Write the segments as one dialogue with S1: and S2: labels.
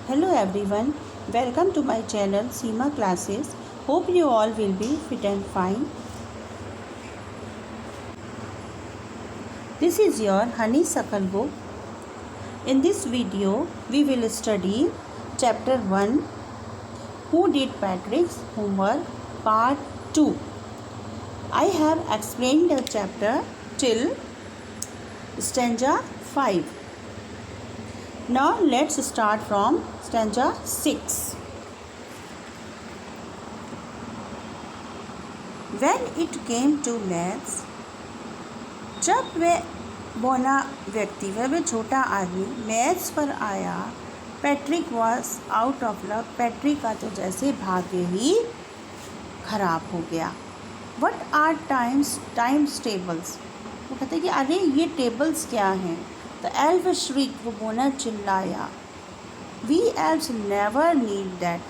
S1: Hello everyone, welcome to my channel Seema Classes. Hope you all will be fit and fine. This is your Honeysuckle book. In this video, we will study chapter 1, Who Did Patrick's Homework, part 2. I have explained the chapter till stanza 5. Now let's start from stanza 6. When it came to maths, जब वह बौना व्यक्ति वह छोटा आदमी maths पर आया, Patrick was out of luck. Patrick का तो जैसे भाग्य ही खराब हो गया. What are times tables. वो कहते कि अरे ये टेबल्स क्या हैं. The elf shriek. वो बोना चिल्लाया. We elfs never need that.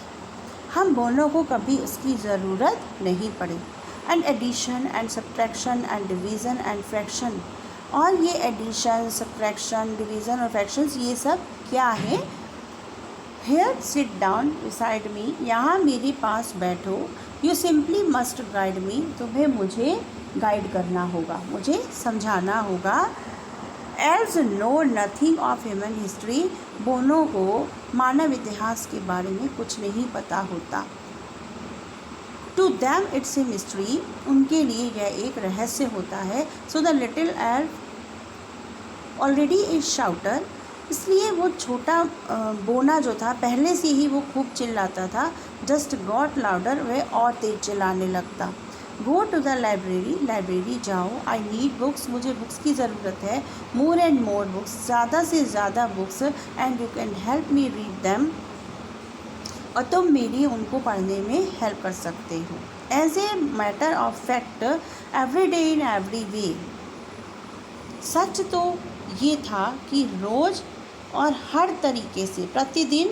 S1: हम बोनों को कभी उसकी ज़रूरत नहीं पड़ी. And addition and subtraction and division and fraction. और ये एडिशन, सब्ट्रैक्शन, डिवीज़न और फ्रैक्शंस ये सब क्या है. Here sit down beside me. यहाँ मेरे पास बैठो. You simply must guide me. तुम्हें मुझे गाइड करना होगा, मुझे समझाना होगा. Elves know nothing of human history. बोनों को मानव इतिहास के बारे में कुछ नहीं पता होता. To them it's a mystery. उनके लिए यह एक रहस्य होता है. So the little elf already is shouter. इसलिए वो छोटा बोना जो था पहले से ही वो खूब चिल्लाता था. Just got louder. वह और तेज चिल्लाने लगता. Go to the library. Library जाओ. I need books. मुझे बुक्स की ज़रूरत है. More and more books. ज़्यादा से ज़्यादा books. And you can help me read them. और तुम मेरी उनको पढ़ने में हेल्प कर सकते हो. As a matter of fact every day in every way. सच तो ये था कि रोज़ और हर तरीके से, प्रतिदिन,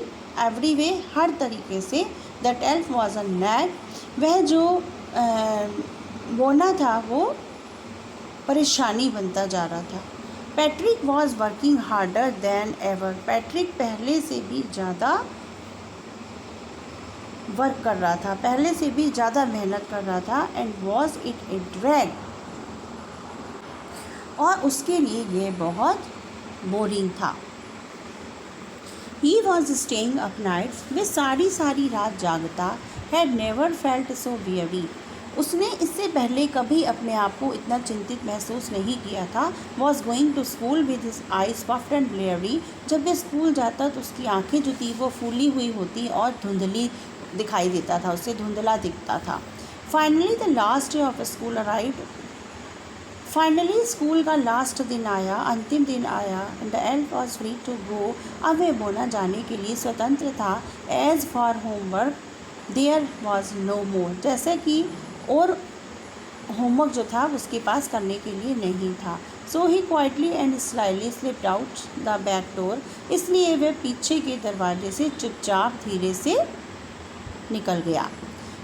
S1: एवरी वे, हर तरीके से, that elf was a nag. वह जो बोना था वो परेशानी बनता जा रहा था. Patrick was working harder than ever. Patrick पहले से भी ज़्यादा वर्क कर रहा था, पहले से भी ज़्यादा मेहनत कर रहा था. And was it a drag. और उसके लिए ये बहुत बोरिंग था. He was staying up nights. वे सारी रात जागता. Had never felt so weary. उसने इससे पहले कभी अपने आप को इतना चिंतित महसूस नहीं किया था. Was going to school with his eyes puffed and bleary. जब वह स्कूल जाता तो उसकी आंखें जो थी वो फूली हुई होती और धुंधली दिखाई देता था, उससे धुंधला दिखता था. Finally the last day of school arrived. Finally school का लास्ट दिन आया, अंतिम दिन आया. And the elf was free to go. अब वह बोना जाने के लिए स्वतंत्र था. As for homework there was no more. जैसे कि और होमवर्क जो था उसके पास करने के लिए नहीं था. So he quietly and slyly slipped out the back door. इसलिए वह पीछे के दरवाजे से चुपचाप धीरे से निकल गया.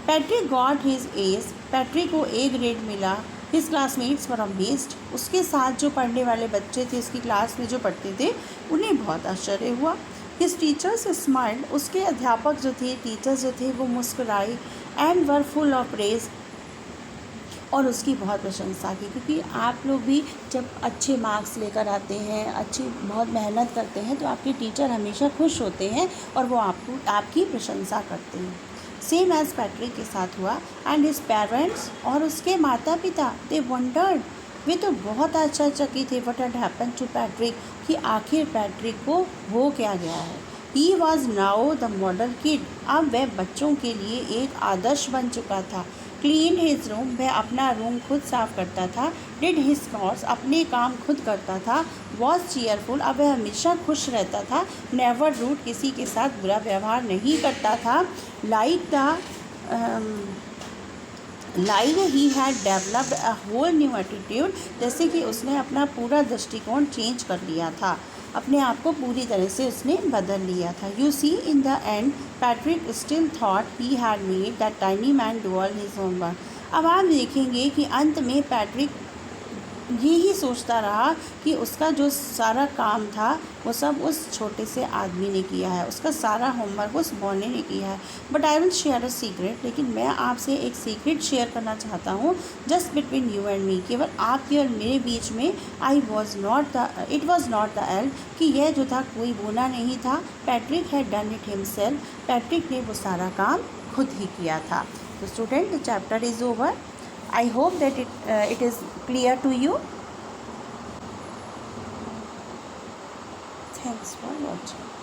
S1: Patrick got his age. Patrick को ए ग्रेड मिला. हिज क्लासमेट्स वर अमेज्ड. उसके साथ जो पढ़ने वाले बच्चे थे, उसकी क्लास में जो पढ़ते थे, उन्हें बहुत आश्चर्य हुआ. His teachers smiled. उसके अध्यापक जो थे, टीचर्स जो थे, वो मुस्कुराए. And were full of praise. और उसकी बहुत प्रशंसा की. क्योंकि आप लोग भी जब अच्छे मार्क्स लेकर आते हैं, अच्छी बहुत मेहनत करते हैं, तो आपके टीचर हमेशा खुश होते हैं और वो आपकी प्रशंसा करते हैं. सेम एज पैट्रिक के साथ हुआ. And his parents. और उसके माता पिता, दे वंडर्ड. वे तो बहुत आश्चर्यचकित थे. What had happened to Patrick. कि आखिर पैट्रिक को हो क्या गया है. He was now the model kid. अब वह बच्चों के लिए एक आदर्श बन चुका था. Clean his room. वह अपना रूम खुद साफ करता था. Did his chores. अपने काम खुद करता था. Was cheerful. अब वह हमेशा खुश रहता था. Never rude. किसी के साथ बुरा व्यवहार नहीं करता था. Like he had developed a whole new attitude. जैसे कि उसने अपना पूरा दृष्टिकोण चेंज कर लिया था, अपने आप को पूरी तरह से उसने बदल लिया था. You see in the end Patrick still thought he had made that tiny man do all his homework. अब आप देखेंगे कि अंत में पैट्रिक ये ही सोचता रहा कि उसका जो सारा काम था वो सब उस छोटे से आदमी ने किया है, उसका सारा होमवर्क उस बॉनी ने किया है। But I will share a secret, लेकिन मैं आपसे एक सीक्रेट शेयर करना चाहता हूँ, just between you and me, केवल आपके और मेरे बीच में। It was not the elf, कि यह जो था कोई बोना नहीं था। Patrick had done it himself, Patrick ने वो सारा काम खुद ही किया था। तो student, the chapter is over. I hope that it is clear to you. Thanks for watching.